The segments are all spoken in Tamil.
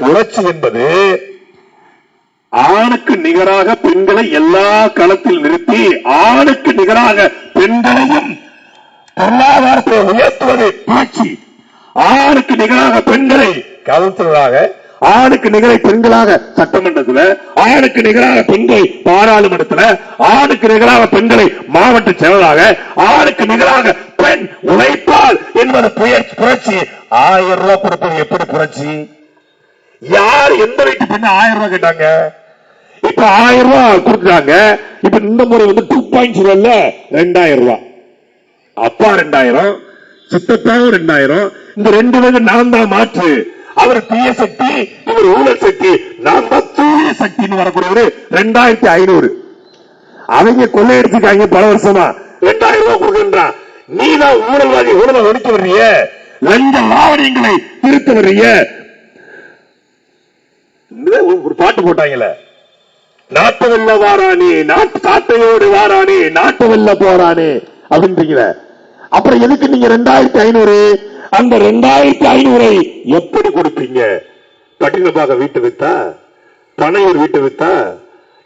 புரட்சி என்பது ஆணுக்கு நிகராக பெண்களை எல்லா களத்தில் நிறுத்தி ஆணுக்கு நிகராக பெண்களையும் பொருளாதாரத்தை உயர்த்துவது புரட்சி. ஆணுக்கு நிகராக பெண்களை கவுன்சிலராக, ஆணுக்கு நிகரை பெண்களாக சட்டமன்றத்தில், ஆணுக்கு நிகராக பெண்கள் பாராளுமன்றத்தில், ஆணுக்கு நிகராக பெண்களை மாவட்ட செயலராக, ஆணுக்கு நிகராக பெண் உழைப்பால் என்பது புரட்சி. 1000 ரூபாய் கொடுப்பது எப்படி புரட்சி? யார் எந்த வீட்டு பெண்ணு 1000 ரூபாய் கேட்டாங்க? இப்ப 1000 ரூபாய் கொடுக்குறாங்க. இப்ப இந்த முறை 2.0 2000 ரூபாய். அப்பா 2000, சித்தப்பாவும் 2000. இந்த 2 பேரும் நான் தான் மாற்று. அவர் தீய சக்தி, இவர் ஊழல் சக்தி. நான் தான் தூய சக்தின்னு வரக்கூடியவர் 2500. அவங்க கொள்ளையடிச்சுக்காங்க பல வருஷமா. 2000 ரூபாய் கொடுக்கின்றான். நீ தான் ஊழல்வாதி, ஊழலை ஒழிக்க வர்றிய, லஞ்ச லாவணியங்களை திருத்த வர்றிய. ஒரு பாட்டு போட்டாங்கல்ல, நாட்டு வெல்ல வாரானே, நாட்டு காட்டையோடு வாரானே, நாட்டு வெல்ல போறானே அப்படின்றீங்கள. அப்புறம் எதுக்கு நீங்க 2500? அந்த 2500 எப்படி கொடுப்பீங்க? கட்டினப்பாக வீட்டு வித்தா, பனையூர் வீட்டு வித்தா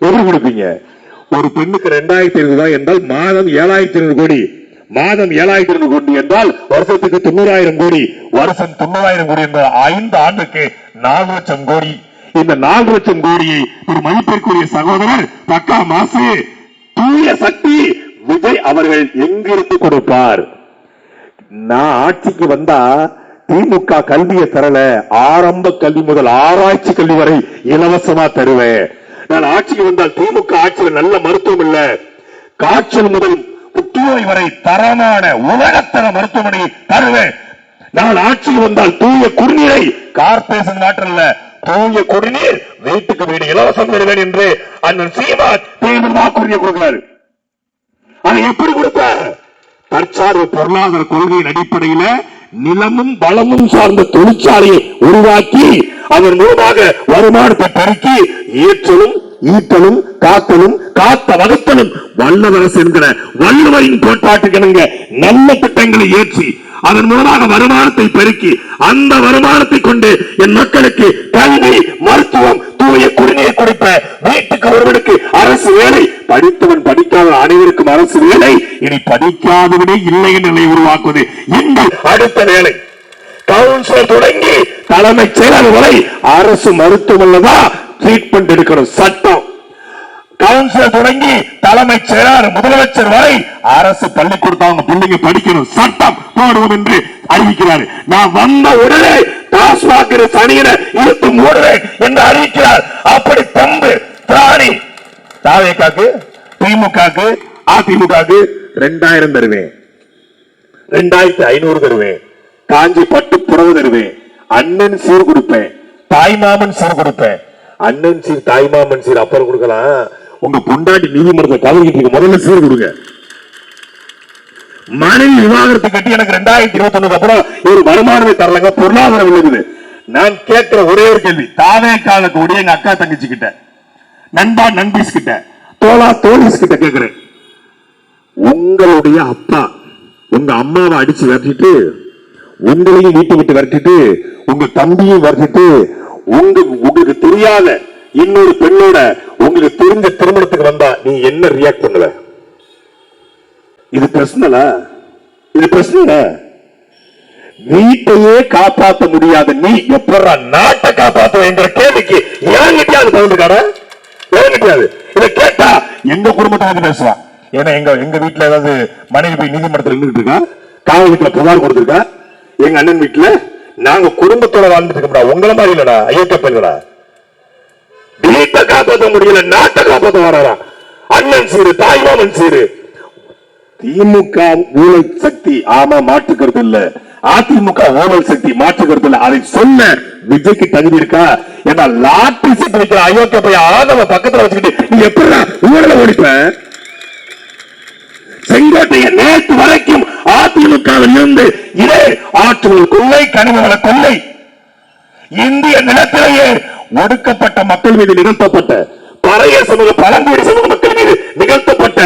எப்படி கொடுப்பீங்க? ஒரு பெண்ணுக்கு 2500 என்றால் மாதம் 7500 கோடி. மாதம் 7500 கோடி என்றால் வருஷத்துக்கு 90,000 கோடி. வருஷம் 90,000 கோடி என்றால் 5 ஆண்டுக்கு 4 லட்சம் கோடி. இந்த 4 லட்சம் கோடியை ஒரு மதிப்பிற்குரிய சகோதரர் பக்கா மாசு தூய சக்தி விஜய் அவர்கள் எங்கிருந்து கொடுப்பார்? நான் ஆட்சிக்கு வந்தா திமுக கல்வியை தரல, ஆரம்ப கல்வி முதல் ஆராய்ச்சி கல்வி வரை இலவசமா தருவேன். நான் ஆட்சிக்கு வந்தால் திமுக ஆட்சியில் நல்ல மருத்துவம் இல்ல, காய்ச்சல் முதல் புற்றுநோய் வரை தரமான உலகத்தர மருத்துவமனையை தருவேன். நான் ஆட்சிக்கு வந்தால் தூய குடிநீரை கார்பரேஷன் மாற்றல்ல, தூய குடிநீர் வீட்டுக்கு வீடு இலவசம் தருவேன் என்று அண்ணன் சீமான் தேர்தல் வாக்குறுதியை கொடுக்கிறார். அதை எப்படி கொடுத்த? தற்சார்பு பொருளாதார கொள்கையின் அடிப்படையில் நிலமும் வளமும் சார்ந்த தொழிற்சாலையை உருவாக்கி அதன் மூலமாக வருமானத்தை பெருக்கி ஏற்றலும் ஈட்டலும் காத்தலும் காத்த வகுத்தலும் வல்லவரசு என்கிற வள்ளுவரின் கோட்பாட்டுக்கு நல்ல திட்டங்களை ஏற்றி அதன் மூலமாக வருமானத்தை பெருக்கி அந்த வருமானத்தை கொண்டு என் மக்களுக்கு கல்வி, மருத்துவம், தூய குடிநீர் கொடுப்ப, வீட்டுக்கு ஒருவனுக்கு அரசு வேலை, படித்தவன் படிக்காத அனைவருக்கும் அரசு வேலை, இனி படிக்காதவனே இல்லை என்ற நிலையை உருவாக்குவது எங்கள் அடுத்த வேலை. கவுன்சிலர் தொடங்கி தலைமைச் செயலர் வரை அரசு மருத்துவமனை தான் ட்ரீட்மெண்ட் எடுக்கணும் சட்டம். கவுன்சிலர் தொடங்கி தலைமைச் செயலர் முதலமைச்சர் வரை அரசு பள்ளிக்கூடத்தை அவங்க பிள்ளைங்க படிக்கணும் சட்டம் போடுவோம் என்று அறிவிக்கிறார். நான் வந்த உடனே டாஸ்மாக் சனியனை இழுத்து மூடுவேன் என்று அறிவிக்கிறார். அப்படி பம்பு பிராணி தாவேக்காக்கு, திமுகக்கு, அதிமுகக்கு 2000 தருவேன், 2500 தருவேன், காஞ்சி பட்டு புடவை தருவேன், அண்ணன் சீர் கொடுப்பேன், தாய்மாமன் சீர் கொடுப்பேன். அண்ணன் சீர் தாய்மாமன் சீர் அப்புறம் கொடுக்கலாம். உங்க பொண்டாட்டி நீதிமன்றத்தை கலந்துட்டு முதல்ல சீர் கொடுங்க. மனைவி விவாகரத்தை கட்டி எனக்கு 2021 அப்புறம் ஒரு வருமானமே தரலங்க, பொருளாதாரம் இருக்குது. நான் கேட்கிற ஒரே ஒரு கேள்வி, தாவேக்கால கூடிய எங்க அக்கா தங்கச்சி கிட்ட, நண்பா நண்பீஸ் கிட்ட, தோழா தோழிஸ் கிட்ட கேட்கிறேன், உங்களுடைய அப்பா உங்க அம்மாவை அடிச்சு விரட்டிட்டு, உங்களையும் வீட்டை விட்டு விரட்டிட்டு, உங்க தம்பியும் விரட்டிட்டு, உங்களுக்கு தெரியாத இன்னொரு பெண்ணோட உங்களுக்கு தெரிஞ்ச திருமணத்துக்கு வந்தா நீ என்ன ரியாக்ட் பண்ணுவ? இது பிரச்சனை. இது பிரச்சனை. வீட்டையே காப்பாற்ற முடியாத நீ எப்படா நாட்டை காப்பாற்ற என்ற கேள்விக்கு ஏங்கிட்டியாது பகிர்ந்துக்காட ஏங்கிட்டியாது. இதை கேட்டா எங்க குடும்பத்தை வந்து பேசுவான். ஏன்னா எங்க வீட்டுல ஏதாவது மனைவி போய் நீதிமன்றத்தில் இருந்துட்டு இருக்கா, காவல் வீட்டுல புகார் கொடுத்திருக்கா. எங்க அண்ணன் வீட்டுல நாங்க குடும்பத்தோட வாழ்ந்துட்டு இருக்கோம்டா, உங்களை மாதிரி இல்லடா, ஐயோட்டா. வீட்டை காப்பாற்ற முடியல, நாட்டை காப்பாற்ற வராரா அண்ணன் சீரு, தாய்மாமன் சீரு. திமுக ஊழல் சக்தி, ஆமா மாற்றுக்கிறது இல்ல. அதிமுக ஊழல் சக்தி மாற்றுக்கிறது இல்ல. அதை சொல்ல விஜய்க்கு தகுதி இருக்கா? ஏன்னா லாட்டரி சீட்டு வைக்கிற அயோக்கிய போய் ஆதவ பக்கத்துல வச்சுக்கிட்டு நீ எப்படி ஊழலை ஒழிப்ப? செங்கோட்டையை நேற்று வரைக்கும் அதிமுகவில் இருந்து இதே ஆற்றுவல் கொள்ளை, கனிமவள கொள்ளை, இந்திய நிலத்திலேயே ஒடுக்கப்பட்ட மக்கள் மீது நிகழ்த்தப்பட்ட, பழைய சமூக பழங்குடி சமூக மக்கள் மீது நிகழ்த்தப்பட்ட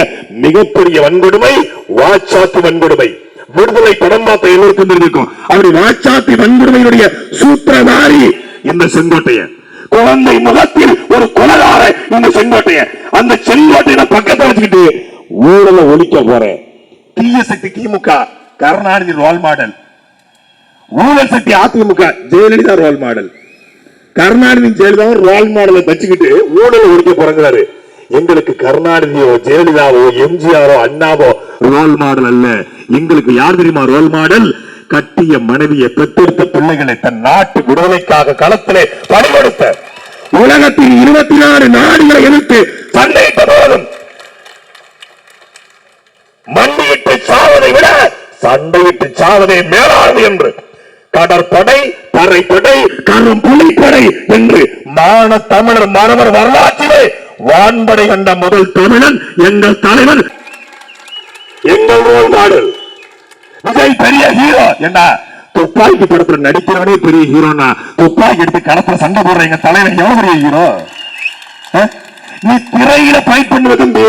மிகப்பெரிய வன்கொடுமை வாச்சாத்தி வன்கொடுமை. விடுதலை படம் பார்த்த எல்லோருக்கும் தெரிஞ்சிருக்கும். அப்படி வாச்சாத்தி வன்கொடுமையுடைய சூத்திரதாரி இந்த செங்கோட்டையன், குழந்தை முகத்தில் ஒரு கொலகார இந்த செங்கோட்டையன். அந்த செங்கோட்டையனை பக்கத்தை வச்சுக்கிட்டு ஊழலை ஒழிக்க போறேன். தீய சக்தி திமுக, கருணாநிதி ரோல் மாடல். ஊழல் சக்தி AIADMK, Jayalalithaa role model. Karunanidhi Jayalalithaa role மாடலை வச்சுக்கிட்டு ஊழலை ஒழிக்க போறாங்கிறாரு. எங்களுக்கு கருணாநிதியோ ஜெயலலிதாவோ எம்ஜிஆரோ அண்ணாவோ ரோல் மாடல் அல்ல. எங்களுக்கு யார் தெரியுமா ரோல் மாடல்? கட்டிய மனைவியை, பெற்றெடுத்த பிள்ளைகளை தன் நாட்டு விடுதலைக்காக களத்திலே பணிகொடுத்த, உலகத்தின் 24 நாடுகளை எதிர்த்து சண்டையிட்ட போதும் மண்டியிட்டு சாவதை விட சண்டையிட்டு சாவதை மேலானது என்று கடற்படை, தரைப்படை, கரும்புலிப்படை என்று மான தமிழர் மாணவர் வரலாற்றிலே வான்படை கண்ட முதல் தமிழன் எங்கள் தலைவர், எங்கள் ரோல் மாடல். விஜய் பெரிய ஹீரோ. என்ன துப்பாக்கி படத்தில் நடிக்கிறவனே பெரிய ஹீரோனா, துப்பாக்கி எடுத்து களத்துல சண்டை போடுற எங்க தலைவர் எவ்வளவு பெரிய ஹீரோ? நீ திரையில ஃபைட் பண்ணுவது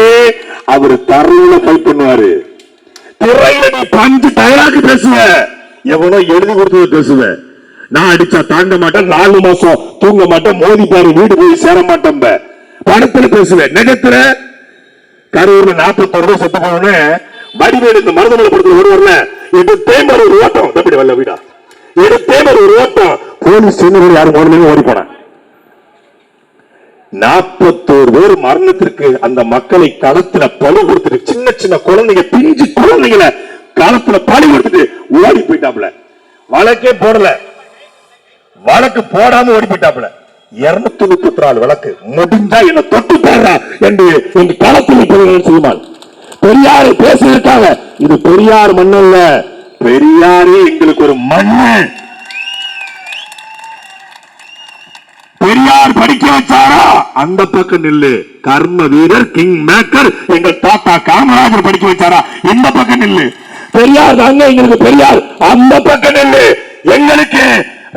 அவரு தரையில ஃபைட் பண்ணுவாரு. திரையில நீ பஞ்சு டயலாக் பேசுவ, எவனோ எழுதி கொடுத்தது பேசுவ. நான் அடிச்சா தாங்க மாட்டேன், 4 மாசம் தூங்க மாட்டேன், மோதி பாரு வீடு போய் சேர மாட்டேன். படத்துல பேசுவேன். நிஜத்துல கரூர்ல 41 ரூபாய் செத்து போனோன்னு வடிவேலு இந்த மருதமலை படத்துல வருவார்ல, எடுத்தேமர் ஒரு ஓட்டம், தம்பி வரல வீடா, எடுத்தேமர் ஒரு ஓட்டம், போலீஸ் ஸ்டேஷன் யாரும் ஓடலையும் ஓடி போனேன். 41 பேர் மரணத்திற்கு அந்த மக்களை களத்துல பலி கொடுத்துட்டு, சின்ன சின்ன குழந்தைங்க, பிஞ்சு குழந்தைங்களை களத்துல பலி கொடுத்துட்டு ஓடி போயிட்டாப்ல. வழக்கே போடல, வழக்கு போடாம ஓடி போயிட்டாப்ல. 234 வழக்கு முடிஞ்சா என்ன தொட்டு போடுறா என்று களத்தில் செய்வான். பெரியாரை பேசியிருக்காங்க. இது பெரியார் மண்ணல்ல, பெரியாரே எங்களுக்கு ஒரு மண்ணு. பெரியார் படிக்க வச்சாரா? அந்த பக்கம் நில்லு. கர்ம வீரர், கிங் மேக்கர் எங்கள் தாத்தா காமராஜர் படிக்க வச்சாரா? இந்த பக்கம் நில்லு. பெரியார் தாங்க எங்களுக்கு பெரியார், அந்த பக்கம் நில்லு. எங்களுக்கு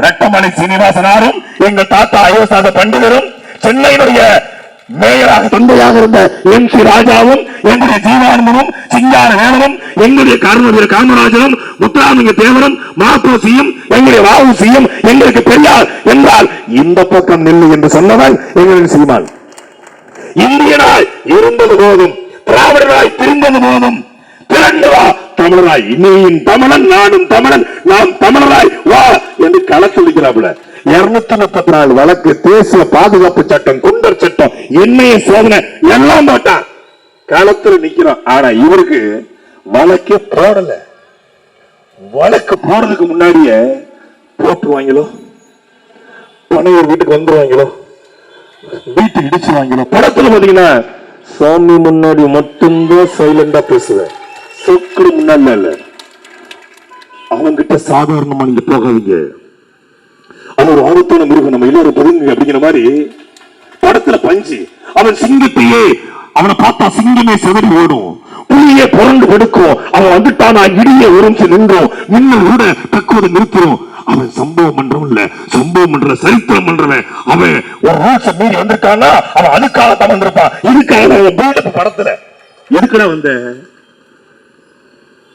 ரட்டமலை சீனிவாசனாரும் எங்கள் தாத்தா அயோசாத பண்டிதரும், சென்னையினுடைய மேயராக தொண்டையாக இருந்த எம் சி ராஜாவும், எங்களுடைய ஜீவானந்தமும், சிங்கார வேலனும், எங்களுடைய கர்மவீர காமராஜரும், முத்துராமலிங்க தேவரும், மாப்போசியும், எங்களுடைய வாவுசியும் எங்களுக்கு பெரியார் என்றால் இந்த பக்கம் நில்லு என்று சொன்னவன் எங்களுக்கு சீமான். இந்தியனாய் இருந்தது போதும், திராவிடராய் திருந்தது போதும், திரண்டு வா தமிழராய், நீயும் தமிழன் நானும் தமிழன், நாம் தமிழராய் வா என்று களத்தளிக்கிறாப்புல. 234 வழக்கு, தேசிய பாதுகாப்பு சட்டம், குண்டர் சட்டம், எண்ணெய சோதனை எல்லாம் போட்டான். களத்தில் நிக்கிறோம். ஆனா இவருக்கு வழக்கே போடல. வழக்கு போறதுக்கு முன்னாடியே போட்டுருவாங்களோ, பனையூர் வீட்டுக்கு வந்துருவாங்களோ, வீட்டு இடிச்சுவாங்களோ. படத்துல பாத்தீங்கன்னா சாமி முன்னாடி மட்டும்தான் சைலண்டா பேசுவேன், சொக்கு முன்னாடி இல்ல. அவங்கிட்ட சாதாரணமா நீங்க போகாதீங்க, அவன் ஒரு ஆபத்தான மிருகம், நம்ம எல்லாரும் பொதுங்க அப்படிங்கிற மாதிரி. படத்துல பஞ்சு, அவன் சிங்கத்தையே, அவனை பார்த்தா சிங்கமே செதறி ஓடும், புலியே புரண்டு படுக்கும். அவன் வந்துட்டானா இடியே ஒரு நிமிஷம் நின்றோம், மின்னல் கூட தக்குவதை நிறுத்திடும். அவன் சம்பவம் பண்றவன் இல்ல, சம்பவம் பண்ற சரித்திரம் பண்றவன். அவன் ஒரு ரூல்ஸ் மீறி வந்திருக்கானா, அவன் அதுக்காகத்தான் வந்திருப்பான். இதுக்காக படத்துல எதுக்குடா வந்த?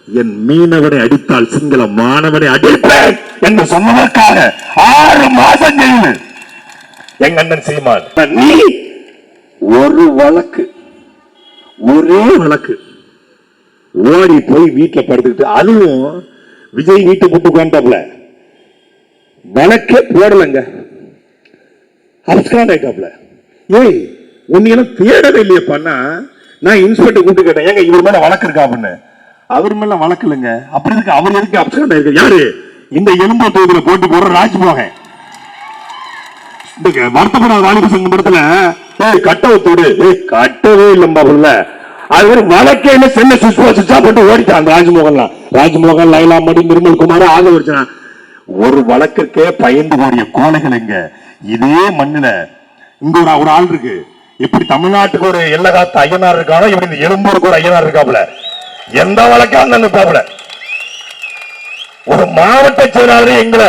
என் மீனவனை அடித்தால் சிங்கள மாணவனை அடிப்பேன் என்று சொன்னதற்காக 6 மாசம் ஜெயிலு எங்க அண்ணன் சீமான். நீ ஒரு வழக்கு, ஒரே வழக்கு, ஓடி போய் வீட்டுல படுத்துக்கிட்டு, அதுவும் விஜய் வீட்டை போட்டு உட்கார்ந்தாப்ல, வழக்கே போடலங்க, அப்ஸ்காண்ட் ஆயிட்டாப்ல. ஏய் உன்னையெல்லாம் தேடவே இல்லையே பண்ணா. நான் இன்ஸ்பெக்டர் கூப்பிட்டு கேட்டேன், ஏங்க இவர் மேல வழக்கு இருக்கா அப்படின்னு. அவர் மேல வழக்கு இல்லைங்க. அப்படி இருக்கு, அவர் எதுக்கு அப்ஸ்காண்ட் ஆயிருக்கு? யாரு? இந்த எலும்பு தொகுதியில போட்டு போற ராஜ்மோகன். வருத்தப்படாத வாலிப சங்கம் படத்துல கட்டவத்தோடு கட்டவே இல்ல, அது வழக்கே இல்ல, சென்னை சுவிட்சா போட்டு ஓடிட்டான் அந்த ராஜ்மோகன்லாம். ராஜ்மோகன், லைலா மடி, நிர்மல் குமார் ஆக வச்சான். ஒரு வழக்கிற்கே பயந்து ஓடிய கோலைகள் எங்க இதே மண்ணுல. இங்க ஒரு ஆள் இருக்கு. எப்படி தமிழ்நாட்டுக்கு ஒரு எல்லகாத்த ஐயனார் இருக்கானோ, இப்படி இந்த எழும்பூருக்கு ஒரு ஐயனார் இருக்காப்புல. எந்த வழக்காக நினைப்பாப்புல. ஒரு மாவட்ட செயலாளர் எங்களை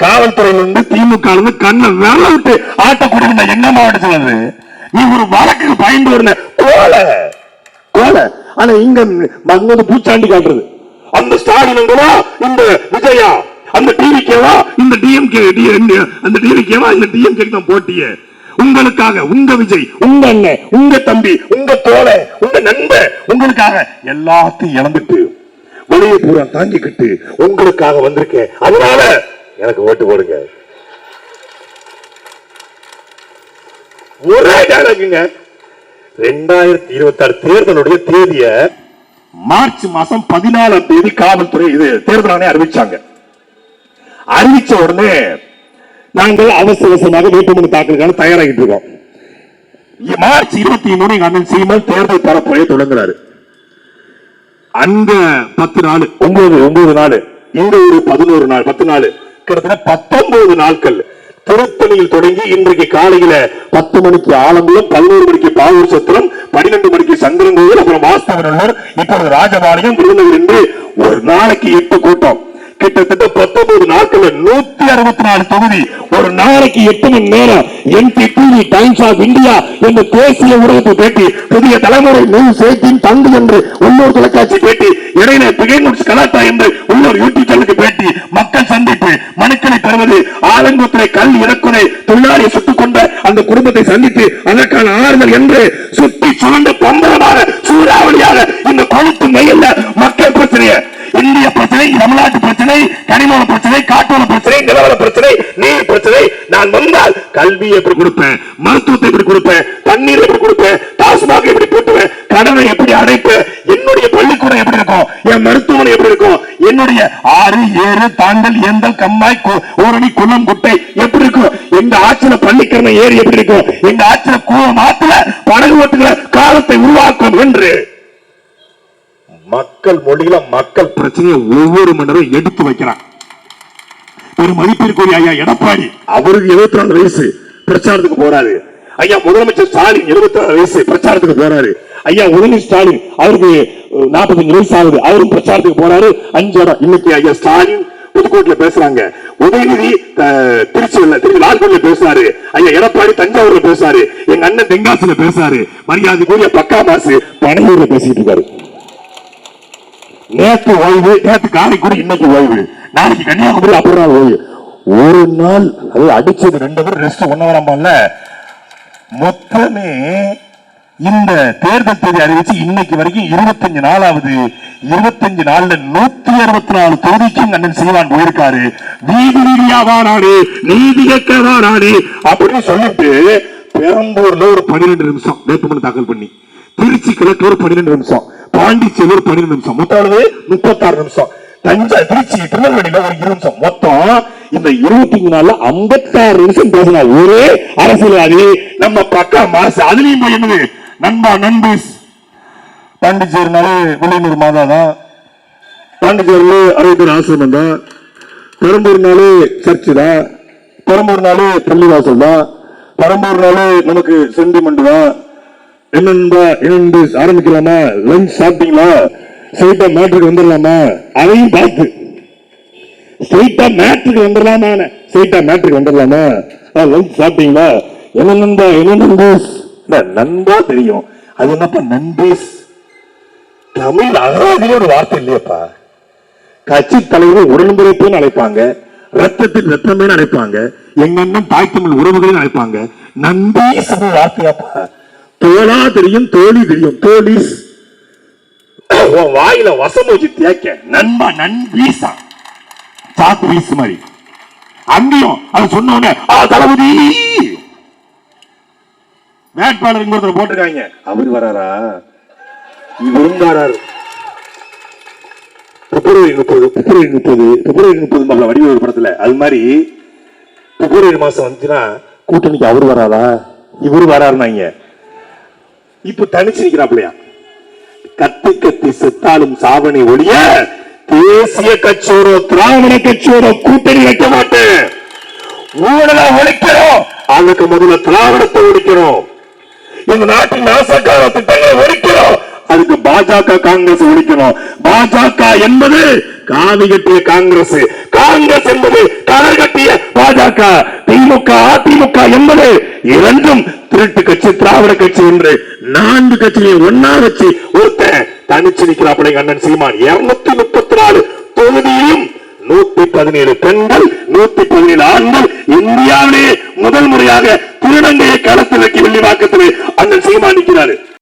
காவல்துறையிலிருந்து திமுக கண்ணை வேலை விட்டு ஆட்டக்கூடிய எங்க மாவட்ட செயலாளர், நீ ஒரு வழக்குக்கு பயந்து வருன கோலை கோலை. ஆனா இங்க பூச்சாண்டி காட்டுறது அந்த ஸ்டாலின், இந்த விஜயா அந்த டிவிக்கேவா இந்த டிஎம்கே, அந்த டிவிக்கேவா இந்த டிஎம்கே தான் போட்டியே. உங்களுக்காக உங்க விஜய், உங்க அண்ணன், உங்க தம்பி, உங்க தோழன், உங்க நண்பன் உங்களுக்காக எல்லாத்தையும் இழந்துட்டு வெளியே பூரா தாங்கிக்கிட்டு உங்களுக்காக வந்திருக்கேன். அதனால எனக்கு ஓட்டு போடுங்க. ஒரே டைலாக்குங்க. 2026 தேர்தலுடைய தேதிய மார்ச் மாசம் 14ஆம் தேதி காவல்துறை இது தேர்தல் ஆணையம் அறிவிச்சாங்க. அறிவிச்ச உடனே நாங்கள் அவசரமாக வேட்புமனு தாக்கலுக்கான தயாராகிட்டு இருக்கோம். மார்ச் 23 எங்க அண்ணன் சீமான் தேர்தல் பரப்புரையை தொடங்குறாரு. அந்த 10 நாள் 9 நாள், இங்க ஒரு 11 நாள், 10 நாள், கிட்டத்தட்ட 19 நாட்கள் திருத்தணியில் தொடங்கி இன்றைக்கு காலையில 10 மணிக்கு ஆலங்குளம், 11 மணிக்கு பாவூர் சத்திரம், 12 மணிக்கு சங்கரங்கோவில், அப்புறம் வாஸ்தவநல்லூர், இப்பொழுது ராஜபாளையம், விருதுநகர் என்று ஒரு நாளைக்கு 8 கூட்டம். கிட்டத்தட்ட 19 நாட்கள் 164 தொகுதி, ஒரு நாளைக்கு 8 மணி நேரம். NTTV, டைம்ஸ் ஆஃப் இந்தியா என்ற தேசிய ஊடகத்தை பேட்டி, புதிய தலைமுறை நியூஸ் 18 தந்து என்று உள்ளூர் தொலைக்காட்சி பேட்டி, இடையில பிகைமுட்ஸ் கலாட்டா என்று உள்ளூர் யூடியூப் சேனலுக்கு பேட்டி, மக்கள் சந்திப்பு, மனுக்களை பெறுவது, ஆலங்குளத்திலே கல் இறக்குதை, தொழிலாளியை சுட்டுக் கொண்ட அந்த குடும்பத்தை சந்தித்து அதற்கான ஆறுதல் என்று சுற்றி சுழந்த பம்பரமாக சூறாவளியாக இந்த கொழுத்து மையல்ல மக்கள் பிரச்சனையை, இந்திய பிரச்சனை, தமிழ்நாட்டு பிரச்சனை, கனிமவள பிரச்சனை, காட்டுவள பிரச்சனை, நிலவள பிரச்சனை, நீர் பிரச்சனை. நான் வந்தால் கல்வியை எப்படி கொடுப்பேன், மருத்துவத்தை எப்படி கொடுப்பேன், தண்ணீர் எப்படி கொடுப்பேன், டாஸ்மாக் எப்படி போட்டுவேன், கடனை எப்படி அடைப்பேன், என்னுடைய பள்ளிக்கூடம் எப்படி இருக்கும், என் மருத்துவமனை எப்படி இருக்கும், என்னுடைய ஆறு ஏறு தாண்டல் ஏந்தல் கம்மாய் ஓரணி குளம் குட்டை எப்படி இருக்கும், எங்க ஆட்சியில பள்ளிக்கரணை ஏரி எப்படி இருக்கும், எங்க ஆட்சியில கூவம் ஆத்துல படகு ஓட்டுகிற காலத்தை உருவாக்கும் என்று மக்கள் மொழியில மக்கள் பிரச்சனையை ஒவ்வொரு மணி நேரம் எடுத்து வைக்கிறார். ஒரு மதிப்பிற்குரிய ஐயா எடப்பாடி, அவருக்கு 74 வயசு, பிரச்சாரத்துக்கு போறாரு. ஐயா முதலமைச்சர் ஸ்டாலின் 74 வயசு, பிரச்சாரத்துக்கு போறாரு. ஐயா உதயநிதி ஸ்டாலின், அவருக்கு 45 வயசு ஆகுது, அவரும் பிரச்சாரத்துக்கு போறாரு. 5 இடம். இன்னைக்கு ஐயா ஸ்டாலின் புதுக்கோட்டையில பேசுறாங்க, உதயநிதி திருச்சி லால்குடியில பேசுறாரு, ஐயா எடப்பாடி தஞ்சாவூர்ல பேசுறாரு, எங்க அண்ணன் தென்காசியில பேசுறாரு, மரியாதைக்குரிய பக்கா மாசு பனையூர்ல பேசிட்டு இருக்காரு. நேற்று ஓய்வு, நேற்று காரைக்குடி, இன்னைக்கு ஓய்வு, நாளைக்கு கன்னியாகுமரி, அப்புறம் ஓய்வு. ஒரு நாள் அது அடிச்சது 2 பேர் ரெஸ்ட் 1 வாரம்ல. மொத்தமே இந்த தேர்தல் தேதி அறிவிச்சு இன்னைக்கு வரைக்கும் 25 நாள் ஆகுது. 25 நாள்ல 164 தொகுதிக்கு அண்ணன் சீமான் போயிருக்காரு. நீதி ரீதியாவா நாடு, நீதி கேட்கவா நாடு அப்படின்னு சொல்லிட்டு பெரம்பூர்ல ஒரு 12 நிமிஷம் வேட்புமனு தாக்கல் பண்ணி, திருச்சி கலெக்டர் 12 நிமிஷம், பாண்டிச்சேரி 12 நிமிஷம், மொத்தம் 36 நிமிஷம், திருச்சி திருநெல்வேலியில ஒரு 20 நிமிஷம், மொத்தம் இந்த 25 நாள்ல 56 நிமிஷம் பேசினா ஒரே அரசியல்வாதி நம்ம பக்கா மாசு. அதுலயும் போய் என்னது நண்பா நண்பீஸ், பாண்டிச்சேரினாலே வெளியூர் மாதா தான், பாண்டிச்சேரியில 60 ஆசிரமம் தான், பெரம்பூர்னாலே சர்ச்சு தான், பெரம்பூர்னாலே பள்ளிவாசல் தான், பெரம்பூர்னாலே நமக்கு சென்டிமெண்ட் தான். என்ன ஆரம்பிக்கலாமா? லஞ்ச் சாப்பிட்டீங்களா? ஸ்ட்ரைட்டா மேட்ருக்கு வந்துடலாமா? அதையும் பார்த்து ஸ்ட்ரைட்டா மேட்ருக்கு வந்துடலாமா? ஸ்ட்ரைட்டா மேட்ருக்கு வந்துடலாமா? லஞ்ச் சாப்பிட்டீங்களா? என்ன நண்பா, என்ன நண்பீஸ்? நண்பா தெரியும், அது என்னப்பா நண்பீஸ்? தமிழ் அகராதியில ஒரு வார்த்தை இல்லையப்பா. கட்சி தலைவர் உடன்பிறப்புன்னு அழைப்பாங்க, ரத்தத்தில் ரத்தமே அழைப்பாங்க, எங்க அண்ணன் தாய் தமிழ் உறவுகள் அழைப்பாங்க. நண்பீஸ் வார்த்தையாப்பா. தோழா தெரியும், தோழி தெரியும், தோழிஸ் வாயில வசம் வச்சு தேக்க நண்பா நண்பீசா சாக்கு வீசு மாதிரி. அங்கேயும் அது சொன்ன தளபதி வேட்பாளர் போட்டிருக்காங்க, அவரு வராரா, இவரும் வராரு. பிப்ரவரி 30 வடிவேலு படத்துல அது மாதிரி பிப்ரவரி மாசம் வந்துச்சுன்னா கூட்டணிக்கு அவரு வராதா, இவரு வராருனாங்க. இப்ப தனிச்சு நிக்கிறாப்லையா? கத்தி கத்தி செத்தாலும் சாவனை ஒழிய தேசிய கட்சியோட திராவிட கட்சியோட கூட்டணி வைக்க மாட்டேன். ஊழலை ஒழிக்கிறோம், அதுக்கு முதல்ல திராவிடத்தை ஒழிக்கிறோம். இந்த நாட்டின் நாசக்கார திட்டங்களை ஒழிக்கிறோம், அதுக்கு பாஜக காங்கிரஸ் ஒழிக்கணும். பாஜக என்பது காவி கட்டிய காங்கிரஸ், காங்கிரஸ் என்பது கலர் கட்டிய பாஜக, திமுக அதிமுக என்பது இரண்டும் திருட்டு கட்சி திராவிட கட்சி என்று 4 கட்சியை ஒன்னா வச்சு ஒருத்தன் தனிச்சு நிற்கிறாப்படை அண்ணன் சீமான் 234 தொகுதியிலும் 117 பெண்கள் 117 ஆண்கள் இந்தியாவிலே முதல் முறையாக திருநங்கையை களத்தில் வைக்க வெள்ளிவாக்கத்தில் அண்ணன் சீமான் நிற்கிறாரு.